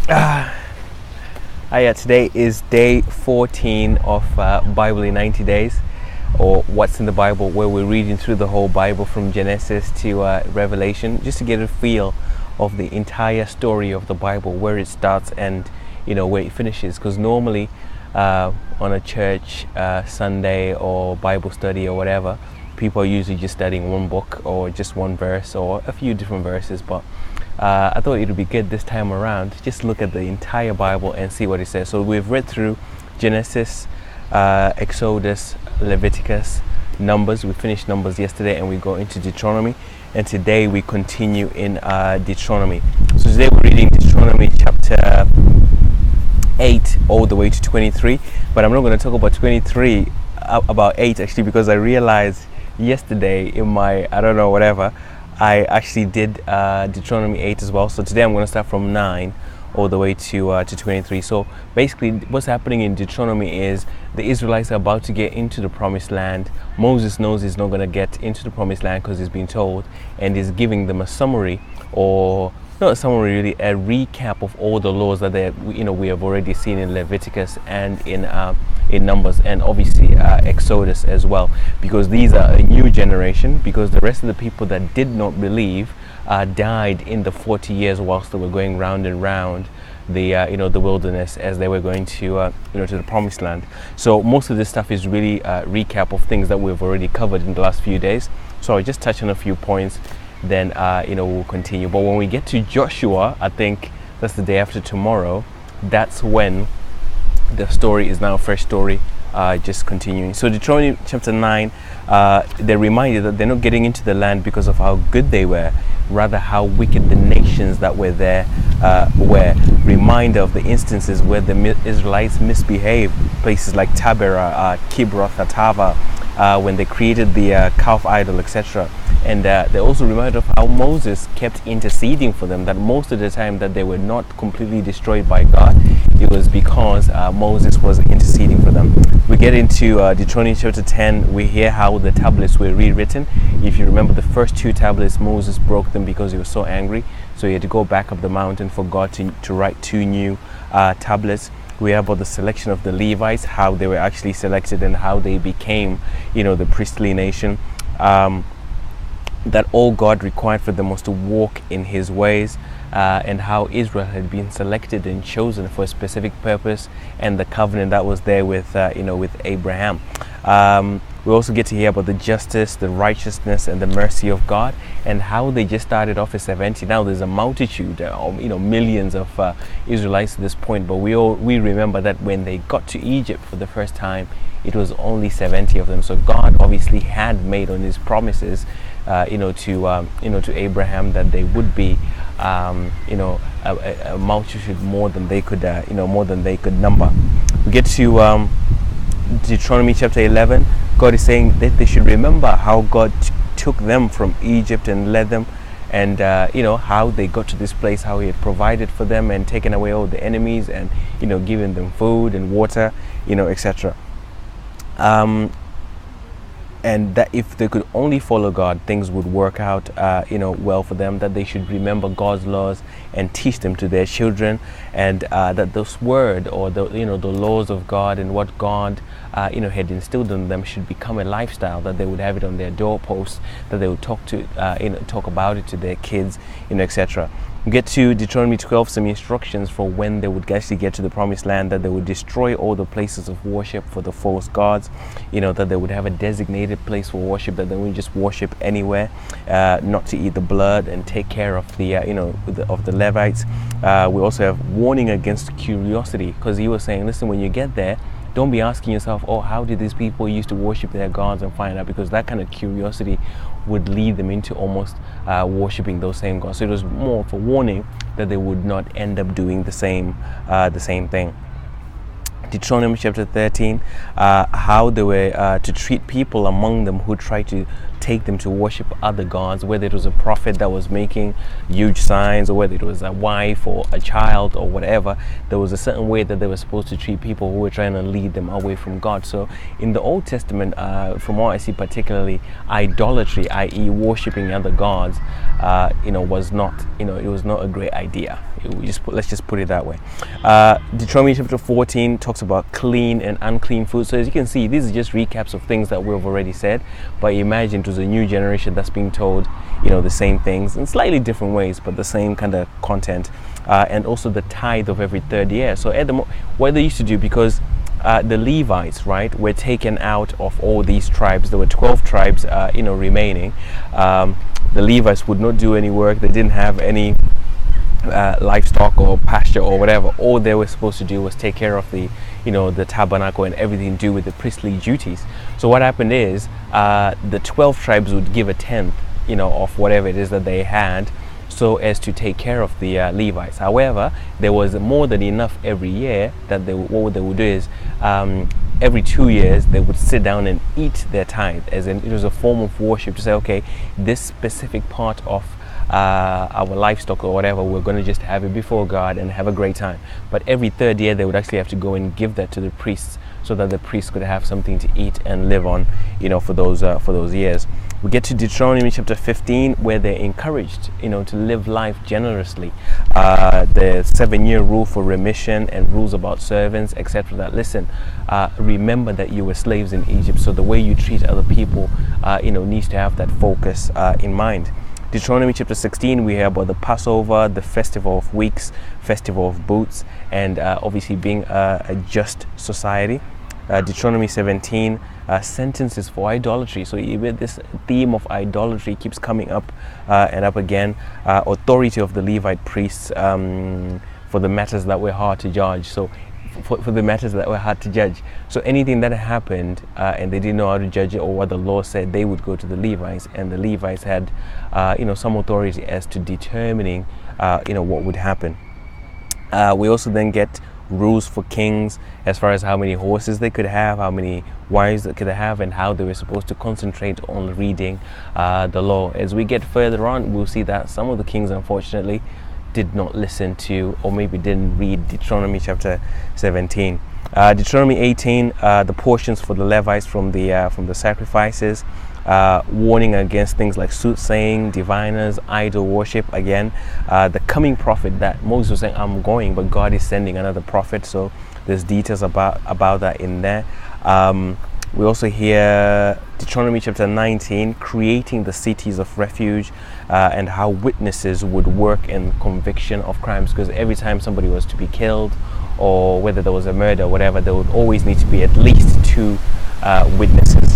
Today is day 14 of Bible in 90 days, or What's in the Bible, where we're reading through the whole Bible from Genesis to Revelation, just to get a feel of the entire story of the Bible, where it starts and where it finishes. Because normally on a church Sunday or Bible study or whatever, people are usually just studying one book or just one verse or a few different verses, but I thought it would be good this time around just look at the entire Bible and see what it says. So we've read through Genesis, Exodus, Leviticus, Numbers. We finished Numbers yesterday and we go into Deuteronomy, and today we continue in Deuteronomy. So today we're reading Deuteronomy chapter 8 all the way to 23, but I'm not going to talk about 23, about 8 actually, because I realized yesterday in my I actually did Deuteronomy 8 as well. So today I'm going to start from 9 all the way to 23. So basically what's happening in Deuteronomy is the Israelites are about to get into the promised land. Moses knows he's not going to get into the promised land because he's been told, and he's giving them a summary, or not a summary really, a recap of all the laws that we have already seen in Leviticus and in Numbers, and obviously Exodus as well, because these are a new generation, because the rest of the people that did not believe died in the 40 years whilst they were going round and round the wilderness as they were going to to the promised land. So most of this stuff is really a recap of things that we've already covered in the last few days. So I'll just touch on a few points, then we'll continue. But when we get to Joshua, I think that's the day after tomorrow, that's when the story is now a fresh story, just continuing. So Deuteronomy chapter 9, they're reminded that they're not getting into the land because of how good they were, rather how wicked the nations that were there were. Reminder of the instances where the Israelites misbehaved, places like Taberah, Kibroth Hatava, when they created the calf idol, etc. And they also reminded of how Moses kept interceding for them, that most of the time that they were not completely destroyed by God, it was because Moses was interceding for them. We get into Deuteronomy chapter 10, we hear how the tablets were rewritten. If you remember, the first 2 tablets, Moses broke them because he was so angry. So he had to go back up the mountain for God to write 2 new tablets. We have about the selection of the Levites, how they were actually selected and how they became, the priestly nation. That all God required for them was to walk in his ways, and how Israel had been selected and chosen for a specific purpose, and the covenant that was there with with Abraham. We also get to hear about the justice, the righteousness, and the mercy of God, and how they just started off as 70. Now there's a multitude, millions of Israelites at this point, but we remember that when they got to Egypt for the first time, it was only 70 of them. So God obviously had made on his promises to Abraham that they would be a multitude more than they could number. We get to Deuteronomy chapter 11. God is saying that they should remember how God took them from Egypt and led them, and how they got to this place, how he had provided for them and taken away all the enemies, and given them food and water, etc. And that if they could only follow God, things would work out, well for them. That they should remember God's laws and teach them to their children, and that this word, or the laws of God and what God, had instilled in them, should become a lifestyle. That they would have it on their doorposts. That they would talk about it to their kids, etc. We get to Deuteronomy 12, some instructions for when they would actually get to the promised land, that they would destroy all the places of worship for the false gods, that they would have a designated place for worship, that they would just worship anywhere, not to eat the blood, and take care of the of the Levites. We also have warning against curiosity, because he was saying, listen, when you get there, don't be asking yourself, oh, how did these people used to worship their gods, and find out, because that kind of curiosity would lead them into almost worshiping those same gods. So it was more of a warning that they would not end up doing the same thing. Deuteronomy chapter 13, how they were to treat people among them who tried to take them to worship other gods, whether it was a prophet that was making huge signs, or whether it was a wife or a child or whatever. There was a certain way that they were supposed to treat people who were trying to lead them away from God. So in the Old Testament, from what I see, particularly idolatry, i.e. worshiping other gods, was not, it was not a great idea. Let's just put it that way. Deuteronomy chapter 14 talks about clean and unclean food. So as you can see, these are just recaps of things that we've already said, but imagine it was a new generation that's being told the same things in slightly different ways, but the same kind of content. And also the tithe of every third year. So at what they used to do, because the Levites, right, were taken out of all these tribes. There were 12 tribes remaining. The Levites would not do any work. They didn't have any livestock or pasture or whatever. All they were supposed to do was take care of the tabernacle and everything to do with the priestly duties. So what happened is the 12 tribes would give a tenth of whatever it is that they had, so as to take care of the Levites. However, there was more than enough every year that what they would do is every 2 years they would sit down and eat their tithe, as in it was a form of worship, to say, okay, this specific part of our livestock or whatever, we're going to just have it before God and have a great time. But every third year they would actually have to go and give that to the priests, so that the priests could have something to eat and live on, for those years. We get to Deuteronomy chapter 15, where they're encouraged, to live life generously. The 7-year rule for remission and rules about servants, etc. That listen, remember that you were slaves in Egypt, so the way you treat other people, needs to have that focus in mind. Deuteronomy chapter 16, we hear about the Passover, the Festival of Weeks, Festival of Booths, and obviously being a just society. Deuteronomy 17, sentences for idolatry. So even this theme of idolatry keeps coming up and up again. Authority of the Levite priests for the matters that were hard to judge. So for the matters that were hard to judge. So anything that happened and they didn't know how to judge it, or what the law said, they would go to the Levites, and the Levites had some authority as to determining what would happen. We also then get rules for kings as far as how many horses they could have, how many wives they could have, and how they were supposed to concentrate on reading the law. As we get further on, we'll see that some of the kings, unfortunately, did not listen to, or maybe didn't read Deuteronomy chapter 17. Deuteronomy 18, the portions for the Levites from the sacrifices, warning against things like soothsaying, diviners, idol worship. Again, the coming prophet that Moses was saying, I'm going, but God is sending another prophet. So there's details about that in there. We also hear Deuteronomy chapter 19, creating the cities of refuge, and how witnesses would work in conviction of crimes, because every time somebody was to be killed, or whether there was a murder or whatever, there would always need to be at least 2 witnesses.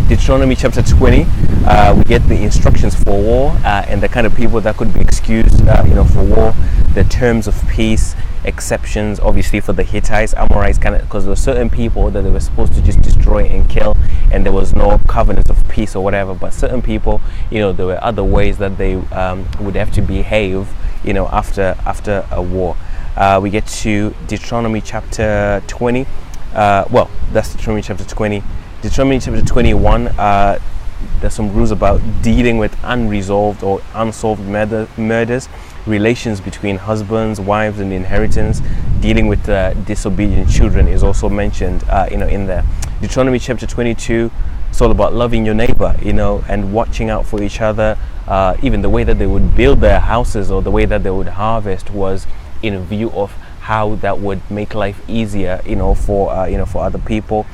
Deuteronomy chapter 20, we get the instructions for war, and the kind of people that could be excused for war, the terms of peace, exceptions obviously for the Hittites, Amorites, because there were certain people that they were supposed to just destroy and kill, and there was no covenant of peace or whatever. But certain people, there were other ways that they would have to behave after a war. We get to Deuteronomy chapter 20. That's Deuteronomy chapter 20. Deuteronomy chapter 21, there's some rules about dealing with unresolved or unsolved murders, relations between husbands, wives, and inheritance. Dealing with disobedient children is also mentioned in there. Deuteronomy chapter 22, it's all about loving your neighbor, and watching out for each other. Even the way that they would build their houses, or the way that they would harvest, was in view of how that would make life easier, for other people.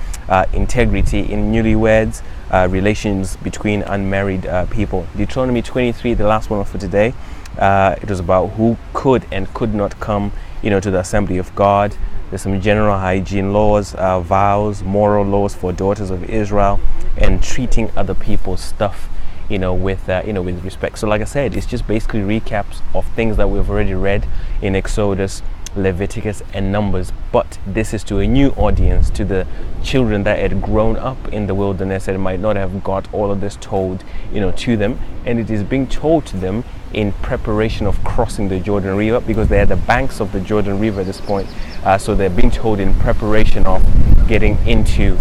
Integrity in newlyweds, relations between unmarried people. Deuteronomy 23, the last one for today, it was about who could and could not come, to the assembly of God. There's some general hygiene laws, vows, moral laws for daughters of Israel, and treating other people's stuff, with respect. So like I said, it's just basically recaps of things that we've already read in Exodus, Leviticus, and Numbers, but this is to a new audience, to the children that had grown up in the wilderness and might not have got all of this told to them, and it is being told to them in preparation of crossing the Jordan River, because they're at the banks of the Jordan River at this point. So they're being told in preparation of getting into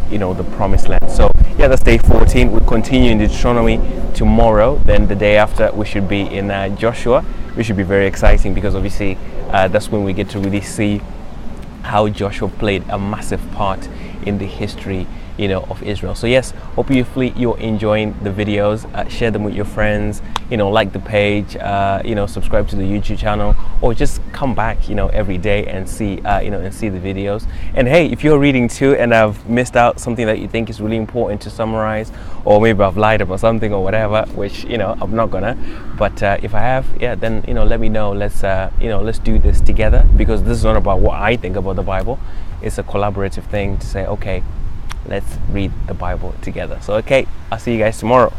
the promised land. So yeah, that's day 14. We'll continue in Deuteronomy tomorrow. Then the day after, we should be in Joshua, which should be very exciting, because obviously that's when we get to really see how Joshua played a massive part in the history of Israel. So yes, hopefully you're enjoying the videos. Share them with your friends, like the page, subscribe to the YouTube channel, or just come back every day and see and see the videos. And hey, if you're reading too and I've missed out something that you think is really important to summarize, or maybe I've lied about something or whatever, which I'm not gonna, but if I have, yeah, then let me know. Let's do this together, because this is not about what I think about the Bible. It's a collaborative thing to say, okay, let's read the Bible together. So okay, I'll see you guys tomorrow.